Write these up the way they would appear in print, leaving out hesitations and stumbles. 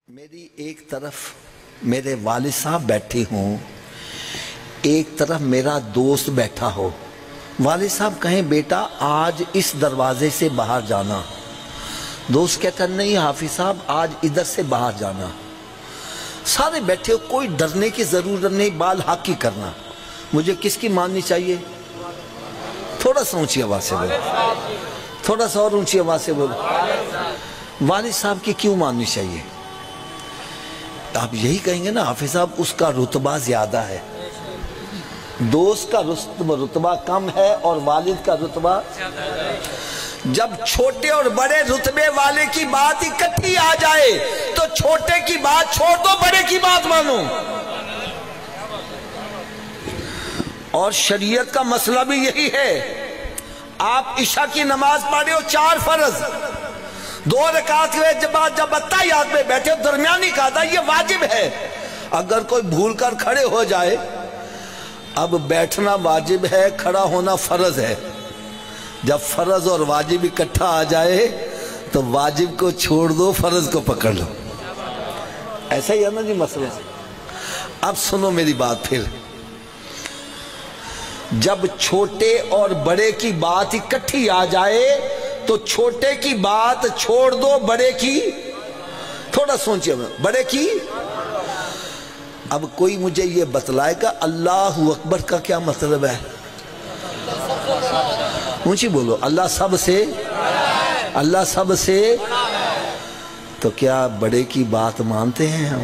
मेरी एक तरफ मेरे वालिद साहब बैठे हों, एक तरफ मेरा दोस्त बैठा हो। वालिद साहब कहें बेटा आज इस दरवाजे से बाहर जाना, दोस्त कहता नहीं हाफिज साहब आज इधर से बाहर जाना। सारे बैठे हो, कोई डरने की जरूरत नहीं, बाल हाकी करना। मुझे किसकी माननी चाहिए? थोड़ा सा ऊंची आवाज से बोलो, थोड़ा सा और ऊंची आवाज से बोलो। वालिद साहब की क्यों माननी चाहिए? आप यही कहेंगे ना हाफिज साहब उसका रुतबा ज्यादा है। दोस्त का रुतबा कम है और वालिद का रुतबा ज्यादा है। जब छोटे और बड़े रुतबे वाले की बात इकट्ठी आ जाए तो छोटे की बात छोड़ दो, बड़े की बात मानो। और शरीयत का मसला भी यही है। आप इशा की नमाज पढ़े हो 4 फर्ज, 2 रकात के बाद जब अत्ताहियात में बैठे हो दरमियानी कादा, ये वाजिब है। अगर कोई भूल कर खड़े हो जाए, अब बैठना वाजिब है, खड़ा होना फर्ज है। जब फर्ज और वाजिब इकट्ठा आ जाए तो वाजिब को छोड़ दो, फर्ज को पकड़ लो। ऐसा ही है ना जी मसला। अब सुनो मेरी बात फिर। जब छोटे और बड़े की बात इकट्ठी आ जाए तो छोटे की बात छोड़ दो, बड़े की थोड़ा सोचिए, बड़े की। अब कोई मुझे ये बतलाएगा अल्लाहु अकबर का क्या मतलब है? ऊंची बोलो, अल्लाह सब से, अल्लाह सब से। तो क्या बड़े की बात मानते हैं हम?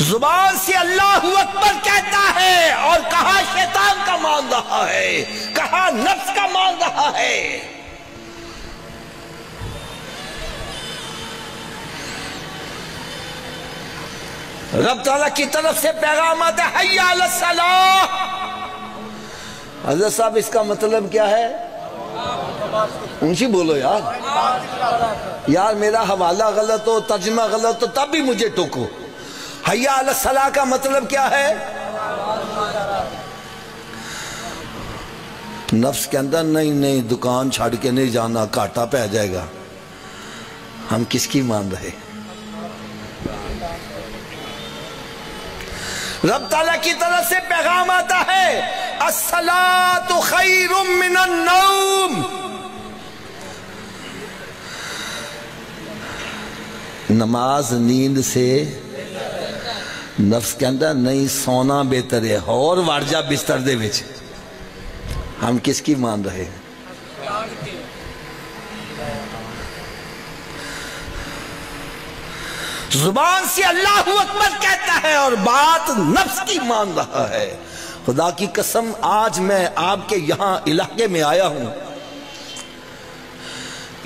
जुबान से अल्लाहु अकबर कहता है और कहा शैतान का मान रहा है, कहा नफ्स का मान रहा है। रब ताला की तरफ से पैगाम आता है हय्या अलस सलाह। हज़रत साहब इसका मतलब क्या है? ऊंची बोलो यार मेरा हवाला गलत हो, तर्जुमा गलत हो तब भी मुझे टोको। हय्या अलस सलाह का मतलब क्या है? नफ्स के अंदर नहीं दुकान छाड़ के नहीं जाना, घाटा पै जाएगा। हम किसकी मान रहे? रब ताला की तरफ से पैगाम आता है अस्सलातु खैरुम मिनन नौम। नमाज नींद से, नफ्स के अंदर नहीं सोना बेहतर है। और वारजा बिस्तर दे विच हम किसकी मान रहे? जुबान से अल्लाहु अकबर कहता है और बात नफ्स की मान रहा है। खुदा की कसम आज मैं आपके यहां इलाके में आया हूं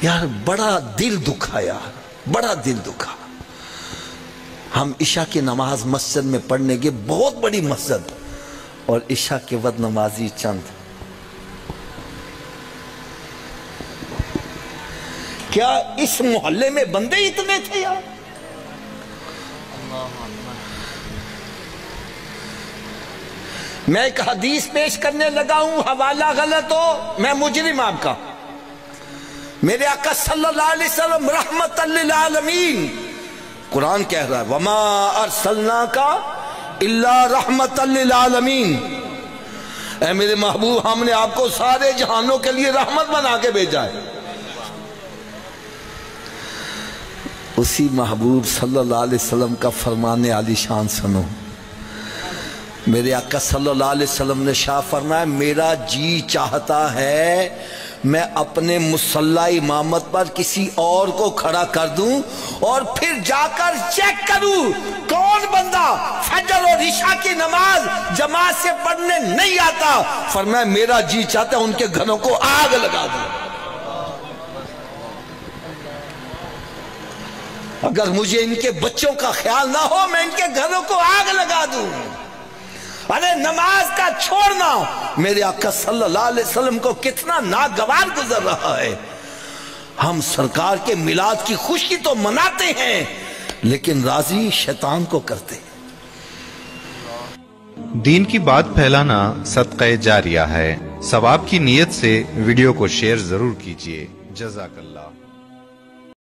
यार, बड़ा दिल दुखा यार, बड़ा दिल दुखा। हम इशा की नमाज मस्जिद में पढ़ने के, बहुत बड़ी मस्जिद, और इशा के वक्त नमाजी चंद। क्या इस मोहल्ले में बंदे इतने थे यार? मैं एक हदीस पेश करने लगा हूं, हवाला गलत हो मैं मुजरिम आपका। मेरे आका सल्लल्लाहु अलैहि वसल्लम रहमतल लिल आलमीन, कुरान कह रहा है वमा अरसलनाका इल्ला रहमतल लिल आलमीन। ऐ मेरे महबूब हमने आपको सारे जहानों के लिए रहमत बना के भेजा है। उसी महबूब सल्लल्लाहु अलैहि वसल्लम का फरमाने आली शान सुनो। मेरे आका सल्लल्लाहु अलैहि वसल्लम ने शाह फरमाया मेरा जी चाहता है मैं अपने मुसल्ला इमामत पर किसी और को खड़ा कर दूं और फिर जाकर चेक करूं कौन बंदा फजर और इशा की नमाज जमात से पढ़ने नहीं आता। फरमाया मेरा जी चाहता है उनके घरों को आग लगा दूं। अगर मुझे इनके बच्चों का ख्याल ना हो मैं इनके घरों को आग लगा दूं। अरे नमाज का छोड़ना मेरे आका सल्लल्लाहु अलैहि वसल्लम को कितना नागवार गुजर रहा है। हम सरकार के मिलाद की खुशी तो मनाते हैं लेकिन राजी शैतान को करते हैं। दीन की बात फैलाना सदक़े जारिया है। ثواب کی نیت سے ویڈیو کو شیئر ضرور کیجیے. جزاک اللہ.